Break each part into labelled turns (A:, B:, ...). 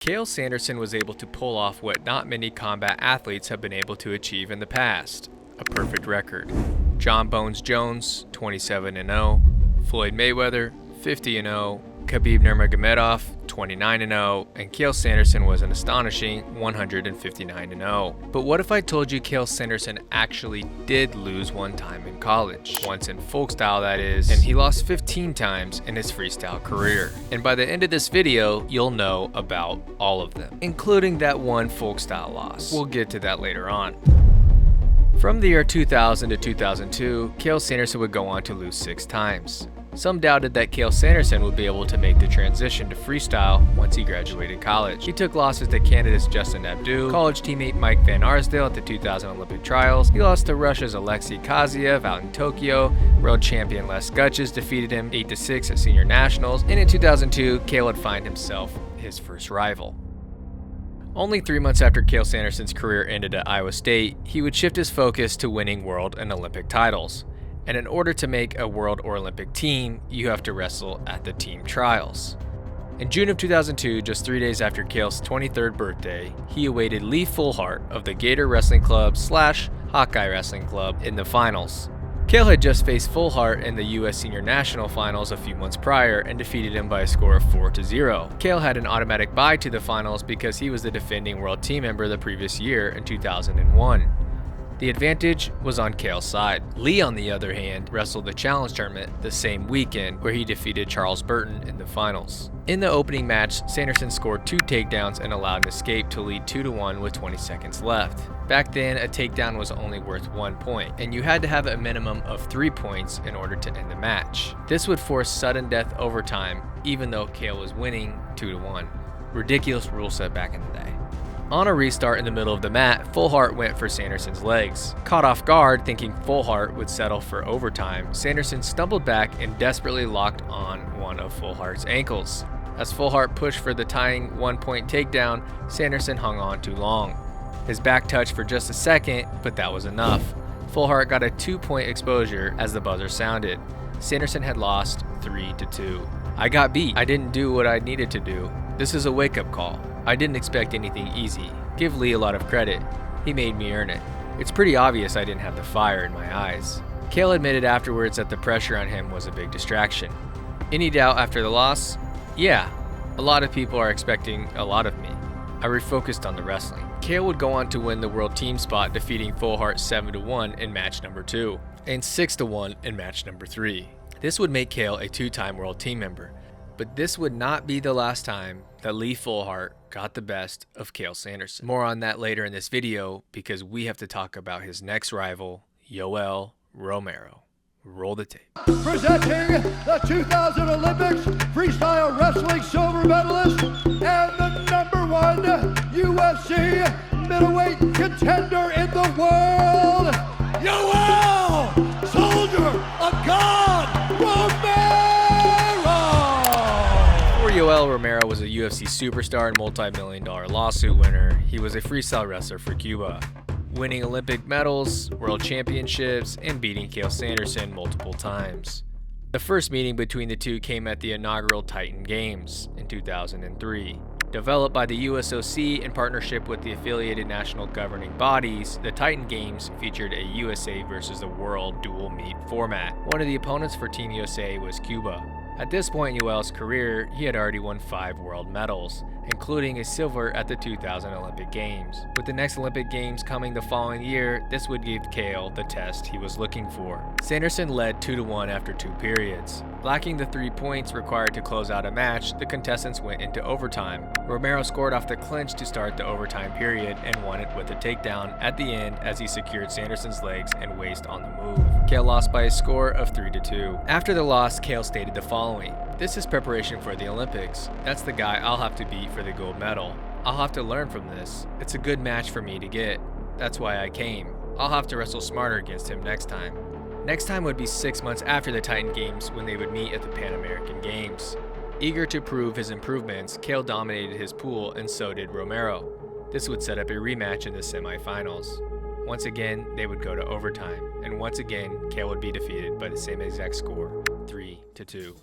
A: Cael Sanderson was able to pull off what not many combat athletes have been able to achieve in the past, a perfect record. John Bones Jones, 27-0, Floyd Mayweather, 50-0, Khabib Nurmagomedov, 29-0, and Cael Sanderson was an astonishing 159-0. But what if I told you Cael Sanderson actually did lose one time in college? Once in folk style, that is, and he lost 15 times in his freestyle career. And by the end of this video, you'll know about all of them, including that one folk style loss. We'll get to that later on. From the year 2000 to 2002, Cael Sanderson would go on to lose 6 times. Some doubted that Cael Sanderson would be able to make the transition to freestyle once he graduated college. He took losses to Canada's Justin Abdu, college teammate Mike Van Arsdale at the 2000 Olympic trials. He lost to Russia's Alexei Kaziev out in Tokyo. World champion Les Gutches defeated him 8-6 at senior nationals. And in 2002, Cael would find himself his first rival. Only 3 months after Cael Sanderson's career ended at Iowa State, he would shift his focus to winning world and Olympic titles. And in order to make a world or Olympic team, you have to wrestle at the team trials. In June of 2002, just 3 days after Cael's 23rd birthday, he awaited Lee Fullhart of the Gator Wrestling Club / Hawkeye Wrestling Club in the finals. Cael had just faced Fullhart in the U.S. Senior National Finals a few months prior and defeated him by a score of 4-0. Cael had an automatic bye to the finals because he was the defending world team member the previous year in 2001. The advantage was on Cael's side. Lee, on the other hand, wrestled the Challenge Tournament the same weekend where he defeated Charles Burton in the finals. In the opening match, Sanderson scored 2 takedowns and allowed an escape to lead 2-1 with 20 seconds left. Back then, a takedown was only worth 1 point, and you had to have a minimum of 3 points in order to end the match. This would force sudden death overtime, even though Cael was winning 2-1. Ridiculous rule set back in the day. On a restart in the middle of the mat, Fullhart went for Sanderson's legs. Caught off guard, thinking Fullhart would settle for overtime, Sanderson stumbled back and desperately locked on one of Fullhart's ankles. As Fullhart pushed for the tying 1-point takedown, Sanderson hung on too long. His back touched for just a second, but that was enough. Fullhart got a 2-point exposure as the buzzer sounded. Sanderson had lost 3-2. I got beat. I didn't do what I needed to do. This is a wake-up call. I didn't expect anything easy. Give Lee a lot of credit. He made me earn it. It's pretty obvious I didn't have the fire in my eyes. Cael admitted afterwards that the pressure on him was a big distraction. Any doubt after the loss? Yeah, a lot of people are expecting a lot of me. I refocused on the wrestling. Cael would go on to win the world team spot, defeating Fullhart 7-1 in match number 2 and 6-1 in match number 3. This would make Cael a 2-time world team member. But this would not be the last time that Lee Fullhart got the best of Cael Sanderson. More on that later in this video because we have to talk about his next rival, Yoel Romero. Roll the tape.
B: Presenting the 2000 Olympics freestyle wrestling silver medalist and the #1 UFC middleweight contender in the world, Yoel, Soldier of God, Romero!
A: Yoel Romero was a UFC superstar and multi-million-dollar lawsuit winner. He was a freestyle wrestler for Cuba, winning Olympic medals, world championships, and beating Cael Sanderson multiple times. The first meeting between the two came at the inaugural Titan Games in 2003. Developed by the USOC in partnership with the affiliated national governing bodies, the Titan Games featured a USA versus the world dual meet format. One of the opponents for Team USA was Cuba. At this point in Yoel's career, he had already won 5 world medals, including a silver at the 2000 Olympic Games. With the next Olympic Games coming the following year, this would give Cael the test he was looking for. Sanderson led 2-1 after 2 periods. Lacking the 3 points required to close out a match, the contestants went into overtime. Romero scored off the clinch to start the overtime period and won it with a takedown at the end as he secured Sanderson's legs and waist on the move. Cael lost by a score of 3-2. After the loss, Cael stated the following: "This is preparation for the Olympics. That's the guy I'll have to beat for the gold medal. I'll have to learn from this. It's a good match for me to get. That's why I came. I'll have to wrestle smarter against him next time." Next time would be 6 months after the Titan Games when they would meet at the Pan American Games. Eager to prove his improvements, Cael dominated his pool and so did Romero. This would set up a rematch in the semifinals. Once again, they would go to overtime, and once again, Cael would be defeated by the same exact score, 3-2.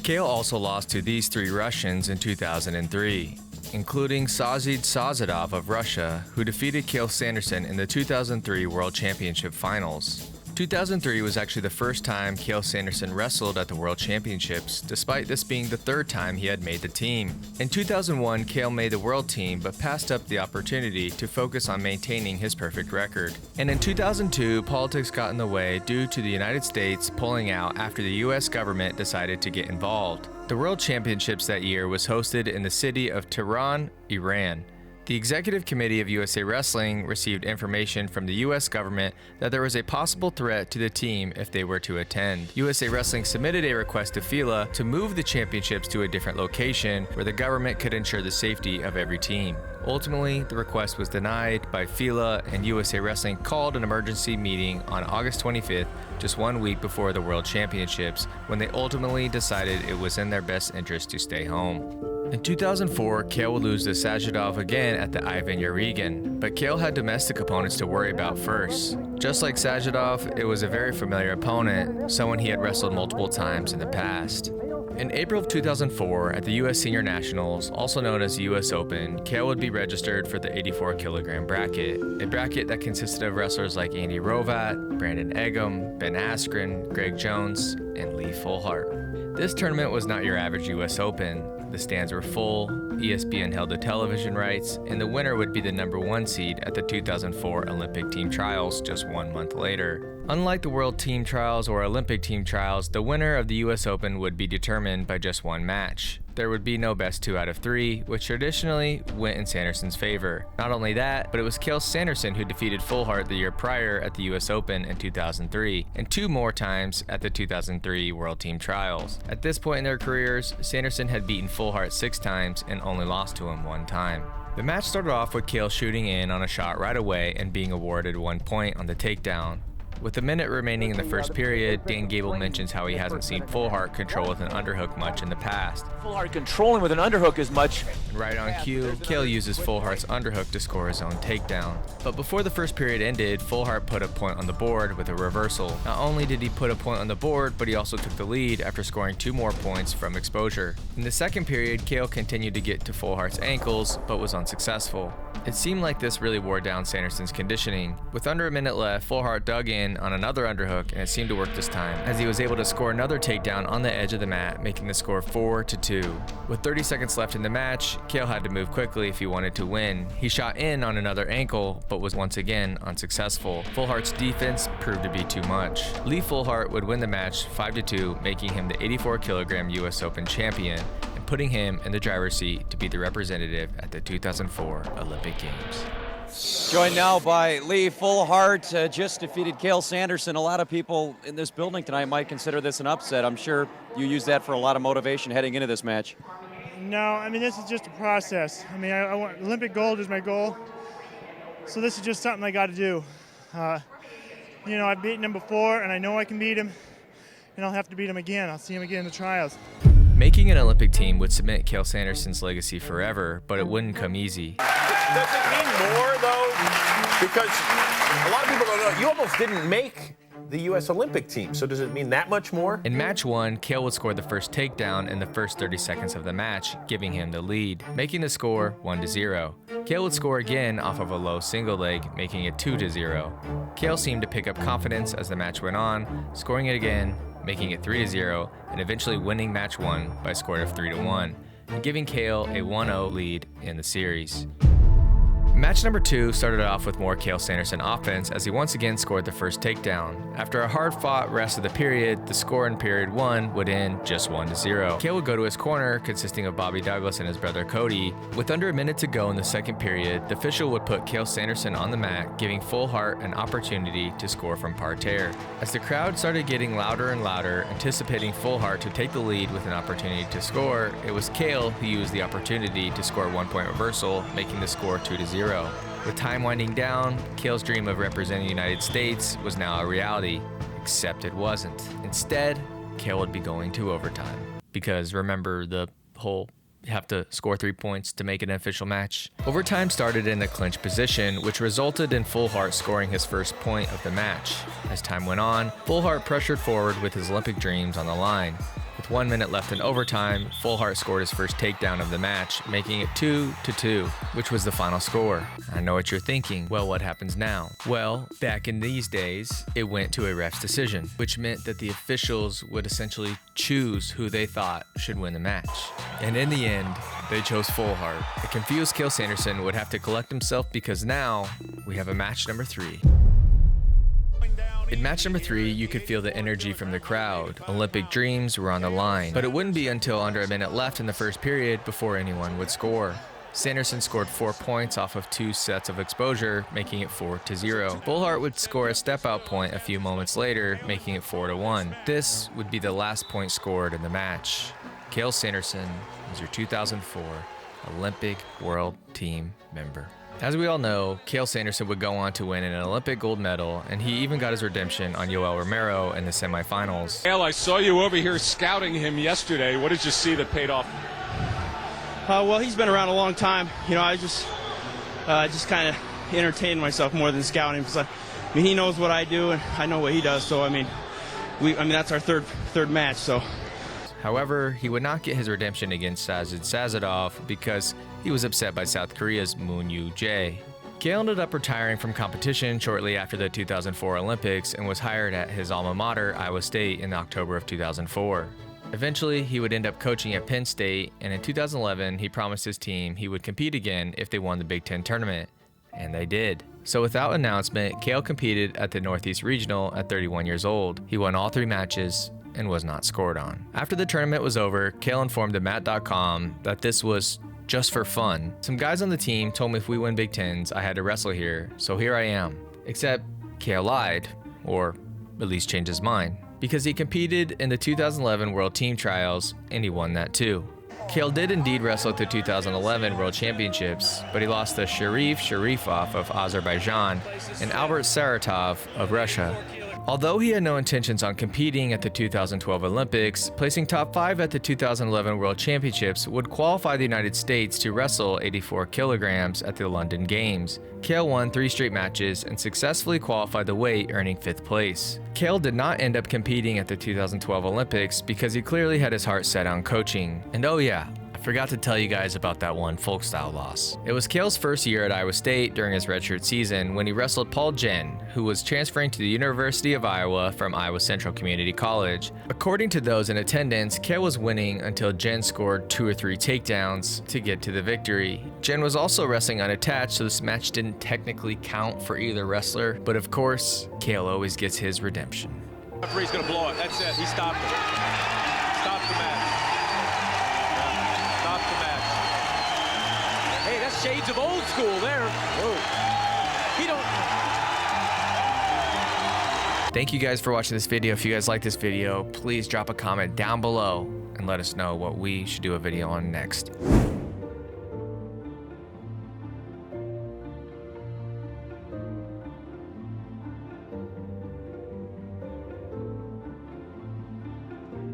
A: Cael also lost to these 3 Russians in 2003. including Sazid Sazadov of Russia, who defeated Cael Sanderson in the 2003 World Championship Finals. 2003 was actually the first time Cael Sanderson wrestled at the World Championships, despite this being the third time he had made the team. In 2001, Cael made the World Team but passed up the opportunity to focus on maintaining his perfect record. And in 2002, politics got in the way due to the United States pulling out after the US government decided to get involved. The World Championships that year was hosted in the city of Tehran, Iran. The Executive Committee of USA Wrestling received information from the US government that there was a possible threat to the team if they were to attend. USA Wrestling submitted a request to FILA to move the championships to a different location where the government could ensure the safety of every team. Ultimately, the request was denied by FILA, and USA Wrestling called an emergency meeting on August 25th, just 1 week before the World Championships, when they ultimately decided it was in their best interest to stay home. In 2004, Cael would lose to Sajidov again at the Ivan Yarygin, but Cael had domestic opponents to worry about first. Just like Sajidov, it was a very familiar opponent, someone he had wrestled multiple times in the past. In April of 2004, at the US Senior Nationals, also known as the US Open, Cael would be registered for the 84 kilogram bracket, a bracket that consisted of wrestlers like Andy Rovat, Brandon Eggum, Ben Askren, Greg Jones, and Lee Fullhart. This tournament was not your average US Open. The stands were full, ESPN held the television rights, and the winner would be the #1 seed at the 2004 Olympic Team Trials just 1 month later. Unlike the World Team Trials or Olympic Team Trials, the winner of the US Open would be determined by just one match. There would be no best 2 out of 3, which traditionally went in Sanderson's favor. Not only that, but it was Cael Sanderson who defeated Fullhart the year prior at the US Open in 2003, and 2 more times at the 2003 World Team Trials. At this point in their careers, Sanderson had beaten Fullhart 6 times and only lost to him 1 time. The match started off with Cael shooting in on a shot right away and being awarded 1 point on the takedown. With a minute remaining in the first period, Dan Gable mentions how he hasn't seen Fullhart control with an underhook much in the past.
C: Fullhart controlling with an underhook as much.
A: And right on cue, Cael uses Fullhart's underhook to score his own takedown. But before the first period ended, Fullhart put a point on the board with a reversal. Not only did he put a point on the board, but he also took the lead after scoring 2 more points from exposure. In the second period, Cael continued to get to Fullhart's ankles, but was unsuccessful. It seemed like this really wore down Sanderson's conditioning. With under a minute left, Fullhart dug in on another underhook, and it seemed to work this time, as he was able to score another takedown on the edge of the mat, making the score 4-2. With 30 seconds left in the match, Cael had to move quickly if he wanted to win. He shot in on another ankle, but was once again unsuccessful. Fullhart's defense proved to be too much. Lee Fullhart would win the match 5-2, making him the 84 kilogram US Open champion, and putting him in the driver's seat to be the representative at the 2004 Olympic Games.
C: Joined now by Lee Fullhart, just defeated Cael Sanderson. A lot of people in this building tonight might consider this an upset. I'm sure you use that for a lot of motivation heading into this match.
D: No, I mean, this is just a process. I mean, I want Olympic gold is my goal, so this is just something I got to do. You know, I've beaten him before, and I know I can beat him, and I'll have to beat him again. I'll see him again in the trials.
A: Making an Olympic team would cement Cael Sanderson's legacy forever, but it wouldn't come easy.
E: Does it mean more, though? Because a lot of people don't know, you almost didn't make the U.S. Olympic team, so does it mean that much more?
A: In match 1, Cael would score the first takedown in the first 30 seconds of the match, giving him the lead, making the score 1-0. Cael would score again off of a low single leg, making it 2-0. Cael seemed to pick up confidence as the match went on, scoring it again, making it 3-0, and eventually winning match 1 by a score of 3-1, and giving Cael a 1-0 lead in the series. Match number 2 started off with more Cael Sanderson offense as he once again scored the first takedown. After a hard-fought rest of the period, the score in period 1 would end just 1-0. Cael would go to his corner, consisting of Bobby Douglas and his brother Cody. With under a minute to go in the second period, the official would put Cael Sanderson on the mat, giving Fullhart an opportunity to score from parterre. As the crowd started getting louder and louder, anticipating Fullhart to take the lead with an opportunity to score, it was Cael who used the opportunity to score a 1-point reversal, making the score 2-0. With time winding down, Cael's dream of representing the United States was now a reality, except it wasn't. Instead, Cael would be going to overtime. Because remember the whole you have to score 3 points to make it an official match. Overtime started in a clinch position, which resulted in Fullhart scoring his first point of the match. As time went on, Fullhart pressured forward with his Olympic dreams on the line. With with 1 minute left in overtime, Fullhart scored his first takedown of the match, making it 2-2, which was the final score. I know what you're thinking. Well, what happens now? Well, back in these days, it went to a ref's decision, which meant that the officials would essentially choose who they thought should win the match. And in the end, they chose Fullhart. A confused Cael Sanderson would have to collect himself because now we have a match number 3. In match number 3, you could feel the energy from the crowd. Olympic dreams were on the line, but it wouldn't be until under a minute left in the first period before anyone would score. Sanderson scored 4 points off of 2 sets of exposure, making it 4-0. Fullhart would score a step-out point a few moments later, making it 4-1. This would be the last point scored in the match. Cael Sanderson is your 2004 Olympic World Team member. As we all know, Cael Sanderson would go on to win an Olympic gold medal, and he even got his redemption on Yoel Romero in the semifinals.
F: Cael, I saw you over here scouting him yesterday. What did you see that paid off?
G: Well, he's been around a long time. You know, I just kind of entertain myself more than scouting because he knows what I do and I know what he does. So I mean, that's our third match. So.
A: However, he would not get his redemption against Sajid Sazadov because he was upset by South Korea's Moon Yoo-jae. Cael ended up retiring from competition shortly after the 2004 Olympics and was hired at his alma mater, Iowa State, in October of 2004. Eventually, he would end up coaching at Penn State, and in 2011, he promised his team he would compete again if they won the Big Ten tournament, and they did. So without announcement, Cael competed at the Northeast Regional at 31 years old. He won all 3 matches and was not scored on. After the tournament was over, Cael informed the Mat.com that this was just for fun. Some guys on the team told me if we win Big Tens, I had to wrestle here, so here I am. Except Cael lied, or at least changed his mind, because he competed in the 2011 World Team Trials, and he won that too. Cael did indeed wrestle at the 2011 World Championships, but he lost to Sharif Sharifov of Azerbaijan and Albert Saratov of Russia. Although he had no intentions on competing at the 2012 Olympics, placing top 5 at the 2011 World Championships would qualify the United States to wrestle 84 kilograms at the London Games. Cael won 3 straight matches and successfully qualified the weight, earning 5th place. Cael did not end up competing at the 2012 Olympics because he clearly had his heart set on coaching. And oh yeah, I forgot to tell you guys about that one folk style loss. It was Cael's first year at Iowa State during his redshirt season when he wrestled Paul Jen, who was transferring to the University of Iowa from Iowa Central Community College. According to those in attendance, Cael was winning until Jen scored 2 or 3 takedowns to get to the victory. Jen was also wrestling unattached, so this match didn't technically count for either wrestler, but of course, Cael always gets his redemption.
F: The referee's gonna blow it. That's it. He stopped it. Stopped the match. Stopped the match. Hey, that's shades of old school there. Whoa. He don't.
A: Thank you guys for watching this video. If you guys like this video, please drop a comment down below and let us know what we should do a video on next.